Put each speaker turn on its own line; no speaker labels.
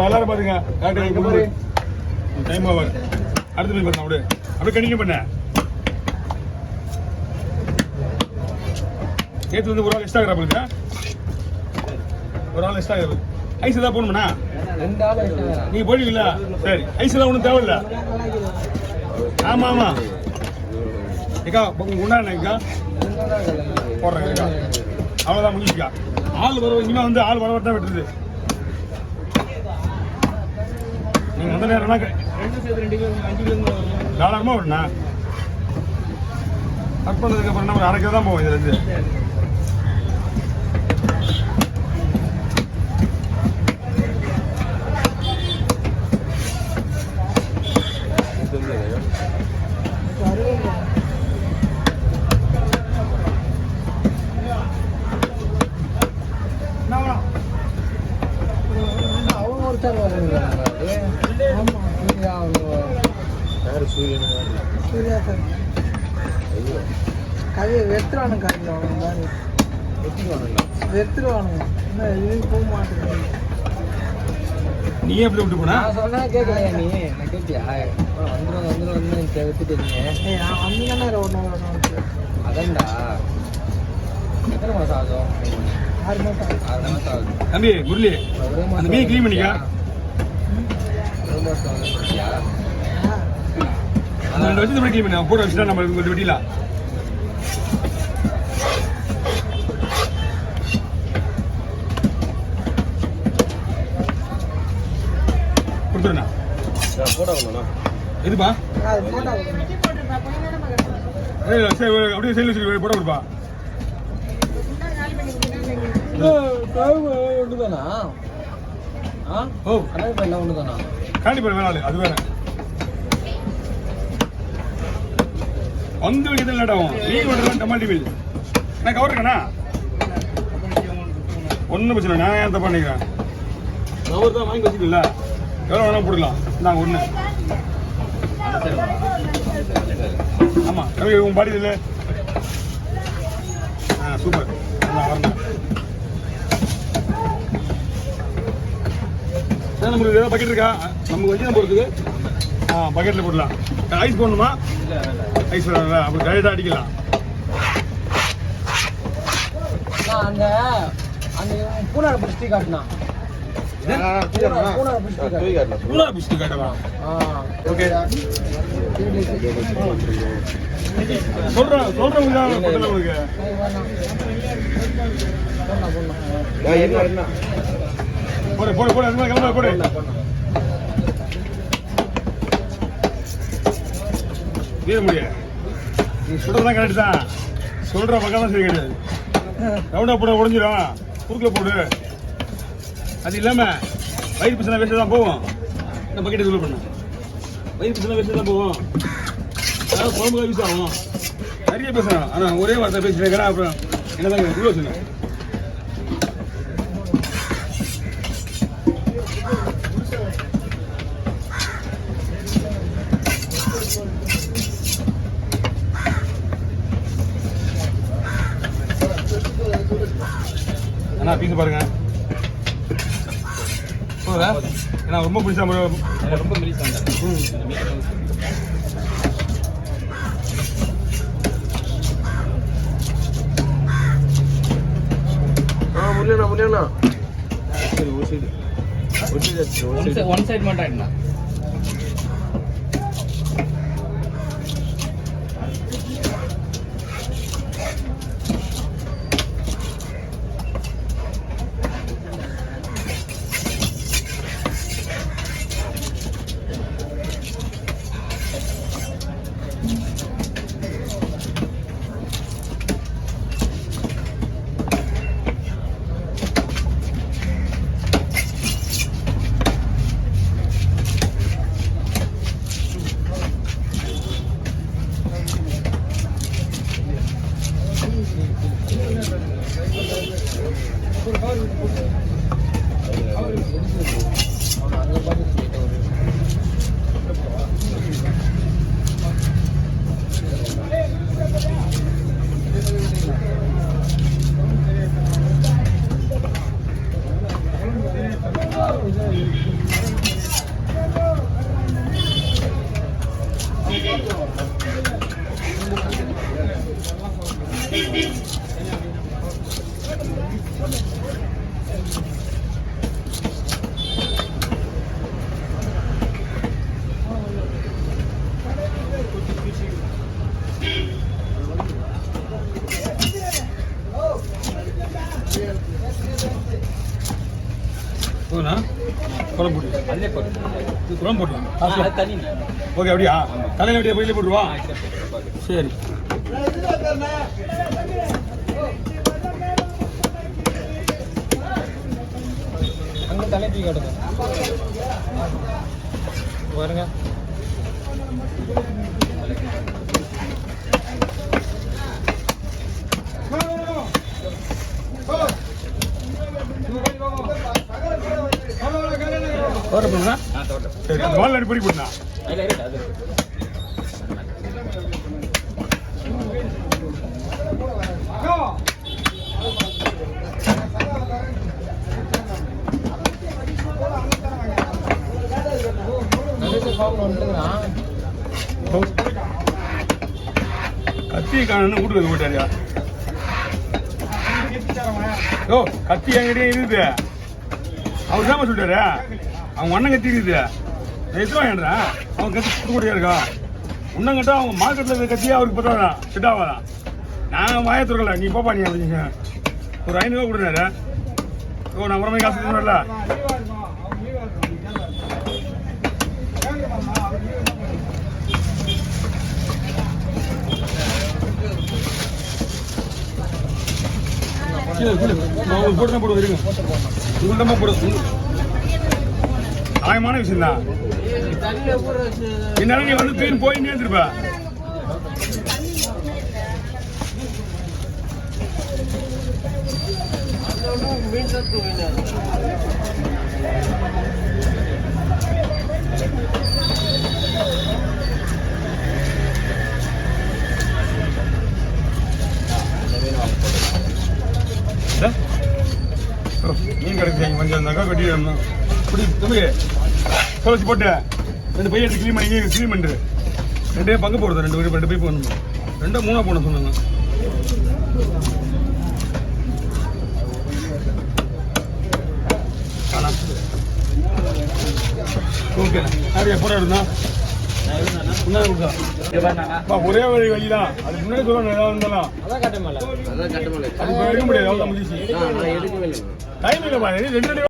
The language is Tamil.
எல்லாரும் பாருங்க டைம் ஓவர். அடுத்த மீன் பண்ண அப்படியே கண்டினியூ பண்ண. நேற்று வந்து ஒரு ஆள் எக்ஸ்ட்ரா கிராப் இருக்கா, ஒரு ஆள் எக்ஸ்ட்ரா கிராப். ஐஸ் ஏதாவது போடணும்னா நீங்க போடுவீங்களா? சரி, ஐஸ் எல்லாம் ஒன்றும் தேவையில்ல. ஆமா ஆமா ஏக்கா உண்டாக்கா போடுறேன். அவ்வளோதான் முடிச்சுக்கா. ஆள் வர இனிமே வந்து ஆள் வர தான் வெட்டுறது. நீங்க அந்த நேரம்னா தாராளமாக வரணும்ண்ணா. கட் பண்ணதுக்கு அப்புறம் ஒரு 1/2 கிலோ தான் போவோம் இதுல இருந்து.
வெத்துருவானுங்க போக மாட்டேங்க.
நீ எப்படி விட்டு போனா
சொன்னா கேட்கலையா? நீ கேட்டியா? வந்துடும் வித்துட்டீங்க. அதண்டா எத்தனை மாதம் ஆகும்? 6 மாதம் ஆகுது.
தம்பி முரளி அந்த மீன் கிளீன் பண்ணிக்கா.
1 மாதம்
வச்சு கிளீன் பண்ண போட வச்சுட்டா நம்ம வெட்டிலாம். கொடுத்துருண்ணா எதுப்பா? அப்படியே சைடில் வச்சு போட கொடுப்பா.
ஒண்ணுதானா?
ஓ
ஒண்ணுதானா?
கண்டிப்பா வேணாலும் அது வேற வந்து வைக்கிறது லேட்டாகும். மீன் ஓட்டுறதுலாம் டமாட்டி மீன் நான் கவர் இருக்கேண்ணா. ஒன்றும் பிரச்சனை. நான் ஏன் தப்பா நினைக்கிறேன். கவர் தான் வாங்கி வச்சுக்கல, எவ்வளோ வேணாலும் போடலாம். நாங்கள் ஒன்று ஆமாம் கவி உங்கள் பாடி இல்லை. சூப்பர் வரணும். நமக்கு ஏதாவது பக்கெட் இருக்கா? நமக்கு வச்சு தான் போகிறதுக்கு பக்கெட்டில் போடலாம். ஐஸ் போடணுமா? ஐஸ் வேணாம்ல, அப்படி டைரெக்டாக அடிக்கலாம்.
அந்த அந்த பூனாரை பிடிச்சி காட்டினா
போடு போடு போடு அது கிளம்ப போடு. வீர முடியாது. நீ சொல்றதான் கரெக்ட் தான். சொல்ற பக்கம் தான் சரி கிடையாது. ரவுண்டா போட உடஞ்சிடும். குறுக்கில் போடு. அது இல்லாம வயிறு பிரச்சனை வேஸ்ட் தான் போவோம். இந்த பக்கெட்டை சொல்ல பண்ண வயிறு பிரச்சனை வேஸ்ட் தான் போவோம். அதாவது குழம்புல யூஸ் ஆகும். நிறைய பேசணும். ஆனால் ஒரே வார்த்தை பேசிட்டு அப்புறம் என்னதான் உள்ள சொன்னேன். அண்ணா பீஸ் பாருங்க. ஏன்னா ரொம்ப பிடிச்சா ரொம்ப
முடியல
சரி
ஒன் சைடு மட்டும்
போதுண்ணா குழம்பு போட்டு
அதிலே போட்டு
இது குழம்பு போட்டுலாம்
அது தனி
ஓகே அப்படியா தலையில் அப்படியே பையில போட்டுருவா சரி
அங்கே தலை தூக்கி காட்டுங்க பாருங்க
தோட்டப்படுண்ணா சரி அந்த வால் அடி பொடி போட்டுண்ணா
அதில் இருக்கு அது
கத்தி காணு வீட்டுக்கு போயிட்டாரியா ஓ கத்தி என்கிட்ட இருக்குது அவர் தான் சொல்லிட்டாரு அவங்க அண்ணன் கத்தி இருக்குது எத்தனை வாங்கிடுறேன் அவன் கத்தி கொடுக்கூடியா இருக்கா இன்னும் கேட்டா அவங்க மார்க்கெட்டில் இருக்கிற கத்தியே அவருக்கு பத்தாதான் சிட்டாவாதான் நான் வாய துறக்கல நீ போப்பா நீ அப்படிங்க ஒரு 500 கொடுனாரு ஓ நான் உடம்பு காசு கொடுக்கணும்ல போட்டு தான் போடுவோம் இருங்க உங்களுக்கு தான் போடுவோம் நியாயமான விஷயம் தான் என்னால நீ வந்து தூயின் போய் நேர்ந்துருப்ப மீன் கிடைச்சாங்க கொஞ்சம் இருந்தாக்கா வெட்டிடணும் இப்படி தம்பி தொலைச்சி போட்டு 2 பையன் எடுத்து க்ளீன் பண்ணிட்டு 2 பங்கு போடுறது 2 பை போடணும் 2 3 போட சொன்னாங்க ஓகே நிறைய போட இருந்தா ஒரே வழி வழிதான் அதுக்கு முன்னாடி சொல்லணும் ஏதாவது இருந்தாலும்
அதான் கட்ட மேலே
அது எடுக்க முடியாது அவ்வளோ முடிச்சு டைம் இல்லைப்பா 2